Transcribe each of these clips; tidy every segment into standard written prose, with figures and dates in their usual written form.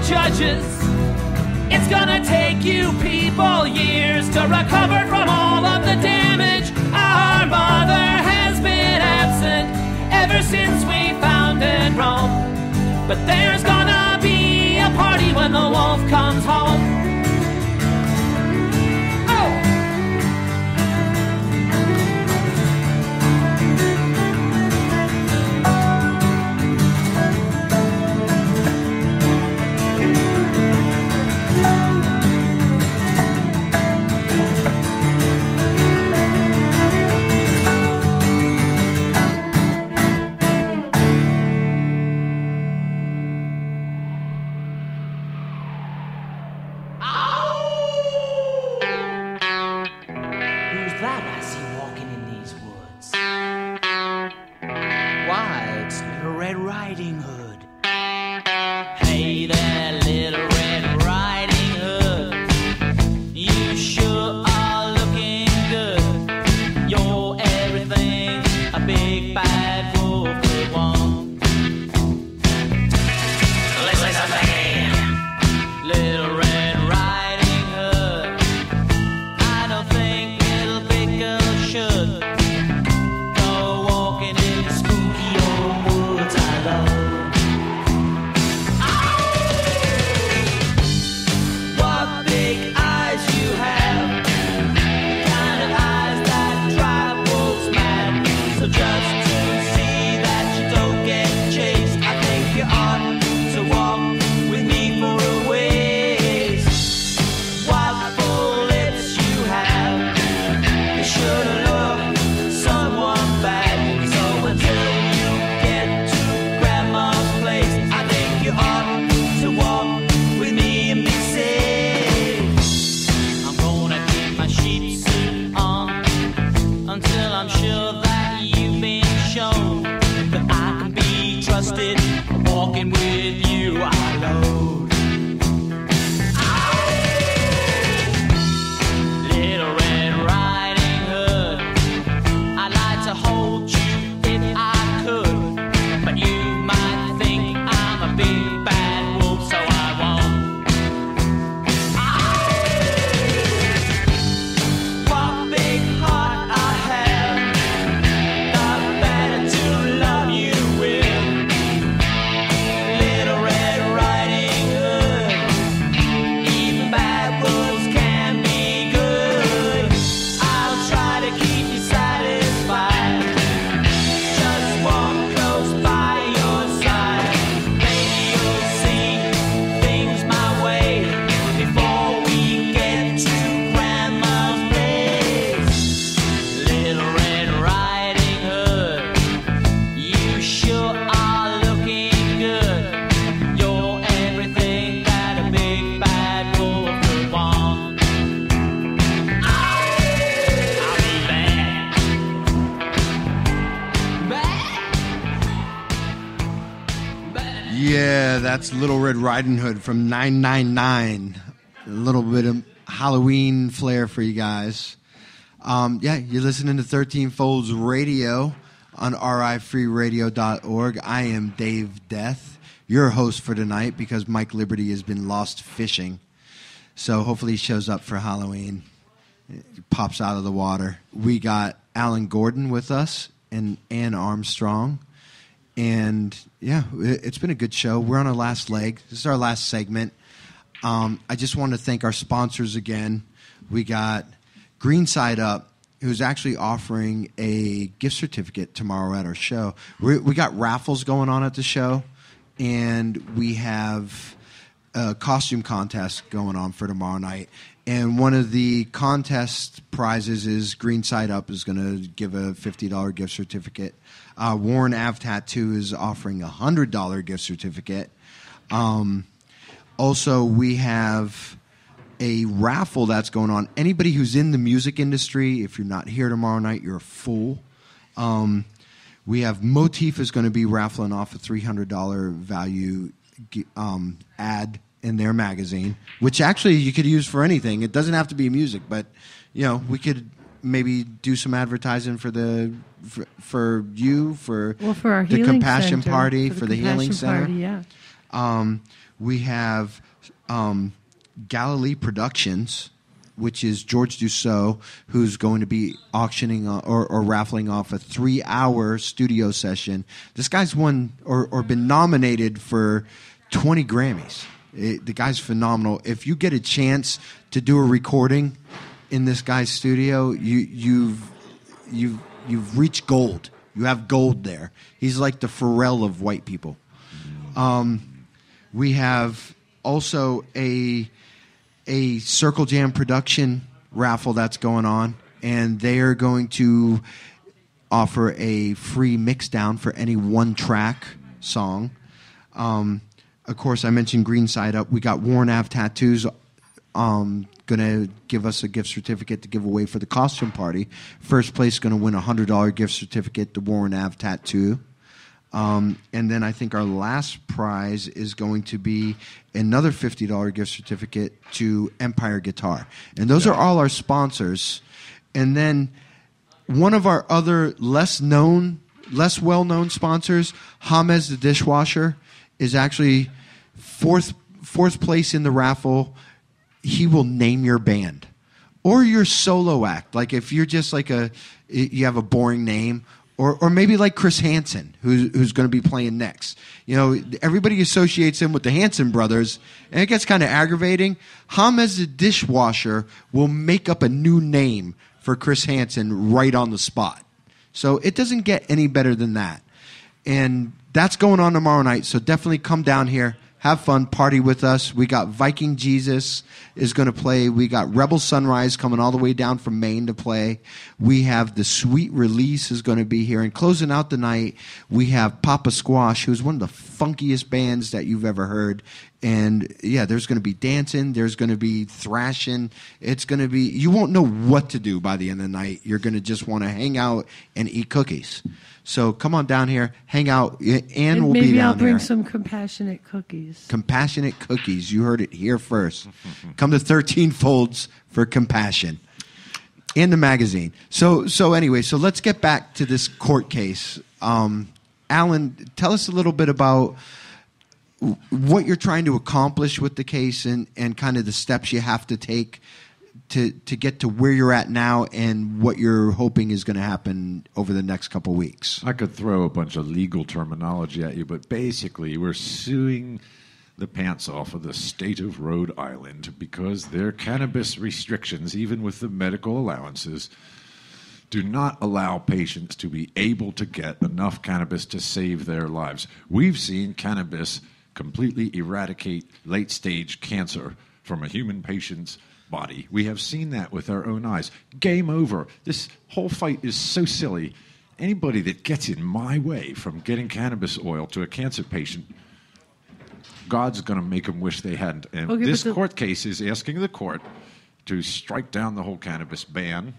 judges. It's gonna take you people years to recover from all of the damage. Our mother has been absent ever since we founded Rome. But there's gonna be a party when the wolf comes home. That's Little Red Riding Hood from 999. A little bit of Halloween flair for you guys. You're listening to 13 Folds Radio on rifreeradio.org. I am Dave Death, your host for tonight, because Mike Liberty has been lost fishing. So hopefully he shows up for Halloween. He pops out of the water. We got Alan Gordon with us and Ann Armstrong. And, yeah, it's been a good show. We're on our last leg. This is our last segment. I just want to thank our sponsors again. We got Green Side Up, who's actually offering a gift certificate tomorrow at our show. We got raffles going on at the show, and we have a costume contest going on for tomorrow night. And one of the contest prizes is Green Side Up is going to give a $50 gift certificate. Warren Ave Tattoo is offering a $100 gift certificate. Also, we have a raffle that's going on. Anybody who's in the music industry, if you're not here tomorrow night, you're a fool. We have Motif is going to be raffling off a $300 value ad in their magazine, which actually you could use for anything. It doesn't have to be music, but we could maybe do some advertising for our the Compassion Center, Party, for the Healing Center. Party, yeah. We have Galilee Productions, which is George Dussault, who's going to be auctioning or raffling off a 3-hour studio session. This guy's won or been nominated for 20 Grammys. The guy's phenomenal. If you get a chance to do a recording in this guy's studio, you've reached gold. You have gold there. He's like the Pharrell of white people. We have also a Circle Jam production raffle that's going on, and they are going to offer a free mix down for any one-track song. Of course, I mentioned Green Side Up. We got Warren Ave Tattoos going to give us a gift certificate to give away for the costume party. First place going to win a $100 gift certificate to Warren Ave Tattoo. And then I think our last prize is going to be another $50 gift certificate to Empire Guitar. And those are all our sponsors. And then one of our other less well-known sponsors, James the Dishwasher, is actually fourth place in the raffle. He will name your band or your solo act. Like if you're just like you have a boring name, or maybe like Chris Hansen, who's going to be playing next. You know, everybody associates him with the Hansen brothers, and it gets kind of aggravating. James the Dishwasher will make up a new name for Chris Hansen right on the spot. So it doesn't get any better than that. And that's going on tomorrow night, so definitely come down here. Have fun, party with us. We got Viking Jesus is going to play. We got Rebel Sunrise coming all the way down from Maine to play. We have the Sweet Release is going to be here. And closing out the night, we have Papa Squash, who's one of the funkiest bands that you've ever heard. And, yeah, there's going to be dancing. There's going to be thrashing. It's going to be – you won't know what to do by the end of the night. You're going to just want to hang out and eat cookies. So come on down here, hang out, and we'll be down there. Maybe I'll bring some compassionate cookies. Compassionate cookies. You heard it here first. Come to 13 Folds for compassion. And the magazine. So anyway, so let's get back to this court case. Alan, tell us a little bit about what you're trying to accomplish with the case and kind of the steps you have to take to get to where you're at now and what you're hoping is going to happen over the next couple of weeks. I could throw a bunch of legal terminology at you, but basically we're suing the pants off of the state of Rhode Island because their cannabis restrictions, even with the medical allowances, do not allow patients to be able to get enough cannabis to save their lives. We've seen cannabis completely eradicate late-stage cancer from a human patient's body. We have seen that with our own eyes. Game over. This whole fight is so silly. Anybody that gets in my way from getting cannabis oil to a cancer patient, God's going to make them wish they hadn't. And okay, this court case is asking the court to strike down the whole cannabis ban,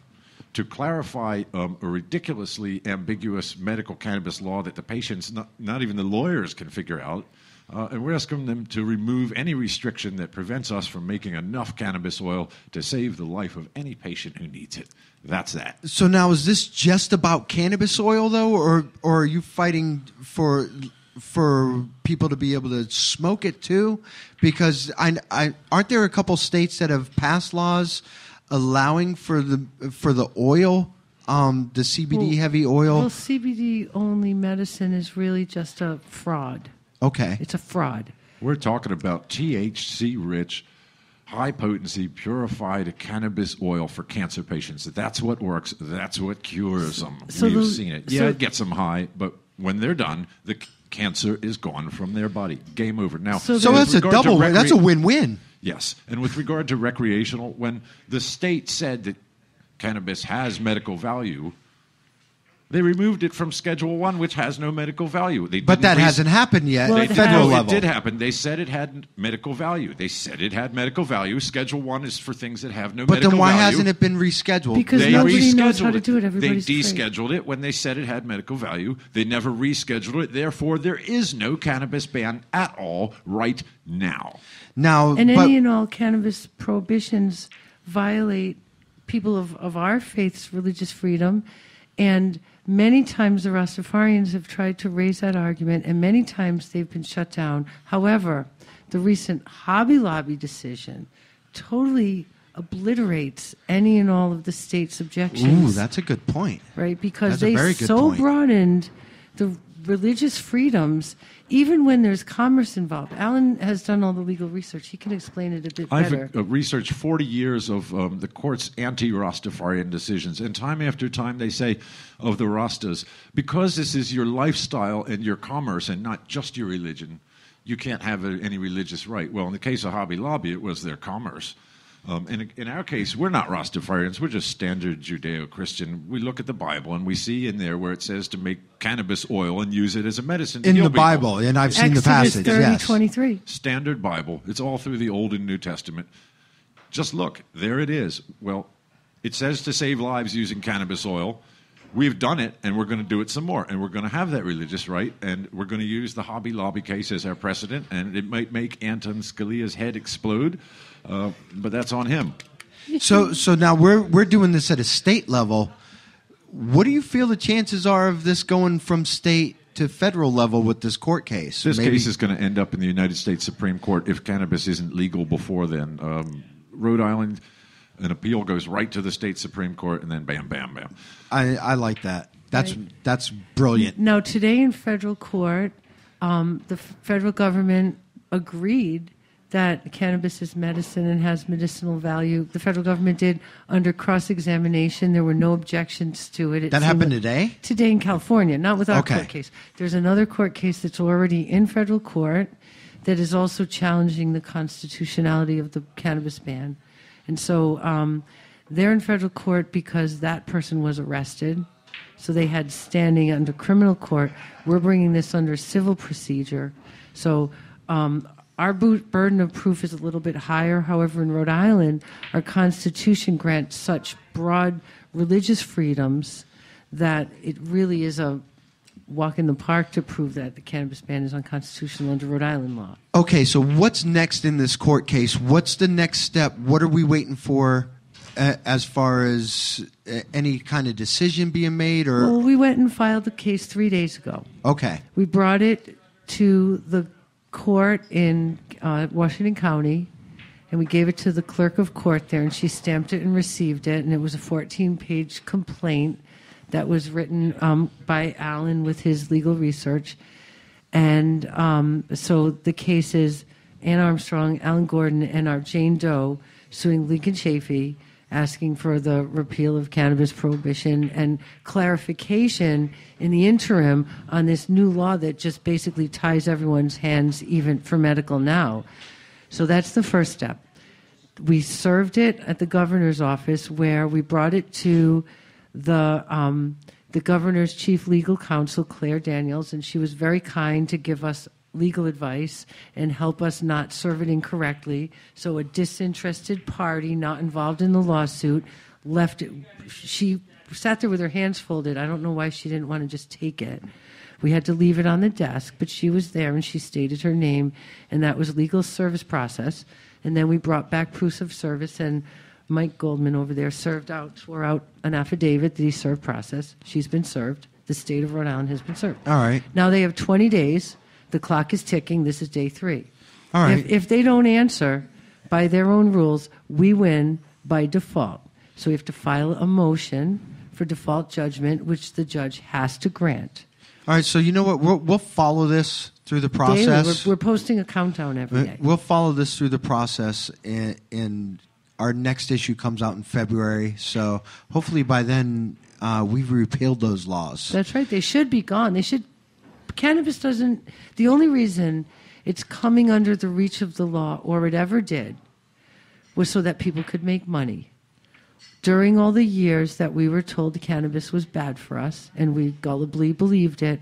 to clarify a ridiculously ambiguous medical cannabis law that the patients, not even the lawyers, can figure out. And we're asking them to remove any restriction that prevents us from making enough cannabis oil to save the life of any patient who needs it. That's that. So now, is this just about cannabis oil, though, or are you fighting for people to be able to smoke it too? Because aren't there a couple states that have passed laws allowing for the oil, the CBD heavy oil? Well, CBD only medicine is really just a fraud. Okay. It's a fraud. We're talking about THC-rich, high-potency, purified cannabis oil for cancer patients. That's what works. That's what cures them. We've seen it. Yeah, it gets them high, but when they're done, the cancer is gone from their body. Game over. Now, so that's a double win. That's a win-win. Yes. And with regard to recreational, when the state said that cannabis has medical value, they removed it from Schedule 1, which has no medical value. But that hasn't happened yet at federal level. It did happen. They said it had medical value. Schedule 1 is for things that have no medical value. But then why hasn't it been rescheduled? Because nobody knows how to do it. Everybody's They descheduled it when they said it had medical value. They never rescheduled it. Therefore, there is no cannabis ban at all right now. Any and all cannabis prohibitions violate people of our faith's religious freedom and Many times the Rastafarians have tried to raise that argument, and many times they've been shut down. However, the recent Hobby Lobby decision totally obliterates any and all of the state's objections. Ooh, that's a good point. Right, because That's a they very good so point. broadened the religious freedoms, even when there's commerce involved. Alan has done all the legal research. He can explain it a bit better. I've researched 40 years of the court's anti-Rastafarian decisions, and time after time they say of the Rastas, because this is your lifestyle and your commerce and not just your religion, you can't have any religious right. Well, in the case of Hobby Lobby, it was their commerce. And in our case, we're not Rastafarians. We're just standard Judeo-Christian. We look at the Bible, and we see in there where it says to make cannabis oil and use it as a medicine to In heal the people. Bible, and I've seen the Exodus passage. 30:23. Standard Bible. It's all through the Old and New Testament. Just look. There it is. Well, it says to save lives using cannabis oil. We've done it, and we're going to do it some more. And we're going to have that religious right, and we're going to use the Hobby Lobby case as our precedent, and it might make Anton Scalia's head explode, but that's on him. So now we're doing this at a state level. What do you feel the chances are of this going from state to federal level with this court case? This case is going to end up in the United States Supreme Court if cannabis isn't legal before then. Rhode Island, an appeal goes right to the state Supreme Court, and then bam, bam, bam. I like that. That's Right. that's brilliant. Now, today in federal court, the federal government agreed that cannabis is medicine and has medicinal value. The federal government did under cross-examination. There were no objections to it. That happened today? Today in California, not with our Okay. court case. There's another court case that's already in federal court that is also challenging the constitutionality of the cannabis ban. And so they're in federal court because that person was arrested. So they had standing under criminal court. We're bringing this under civil procedure. So our burden of proof is a little bit higher. However, in Rhode Island, our Constitution grants such broad religious freedoms that it really is a walk in the park to prove that the cannabis ban is unconstitutional under Rhode Island law. Okay, so what's next in this court case? What's the next step? What are we waiting for as far as any kind of decision being made? Or Well, we went and filed the case 3 days ago. okay, We brought it to the court in Washington County, and we gave it to the clerk of court there, and she stamped it and received it, and it was a 14-page complaint that was written by Alan with his legal research. And so the case is Ann Armstrong, Alan Gordon, and our Jane Doe suing Lincoln Chafee, asking for the repeal of cannabis prohibition and clarification in the interim on this new law that just basically ties everyone's hands even for medical now. So that's the first step. We served it at the governor's office, where we brought it to the governor's chief legal counsel, Claire Daniels, and she was very kind to give us legal advice and help us not serve it incorrectly. So a disinterested party not involved in the lawsuit left it. She sat there with her hands folded. I don't know why she didn't want to just take it. We had to leave it on the desk, but she was there and she stated her name, and that was legal service process. And then we brought back proofs of service, and Mike Goldman over there swore out an affidavit that he served process. She's been served. The state of Rhode Island has been served. all right, Now they have 20 days. The clock is ticking. This is day 3. all right. If they don't answer by their own rules, we win by default. So we have to file a motion for default judgment, which the judge has to grant. All right, so you know what? We'll follow this through the Daily. process. We're posting a countdown every day. We'll follow this through the process, and our next issue comes out in February. So hopefully by then we've repealed those laws. That's right. They should be gone. Cannabis doesn't. The only reason it's coming under the reach of the law, or it ever did, was so that people could make money. During all the years that we were told cannabis was bad for us, and we gullibly believed it,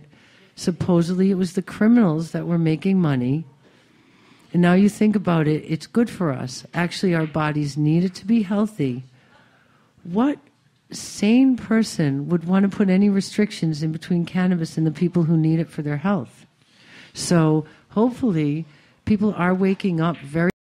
supposedly it was the criminals that were making money. And now you think about it, it's good for us. Actually, our bodies need it to be healthy. What sane person would want to put any restrictions in between cannabis and the people who need it for their health? So hopefully people are waking up very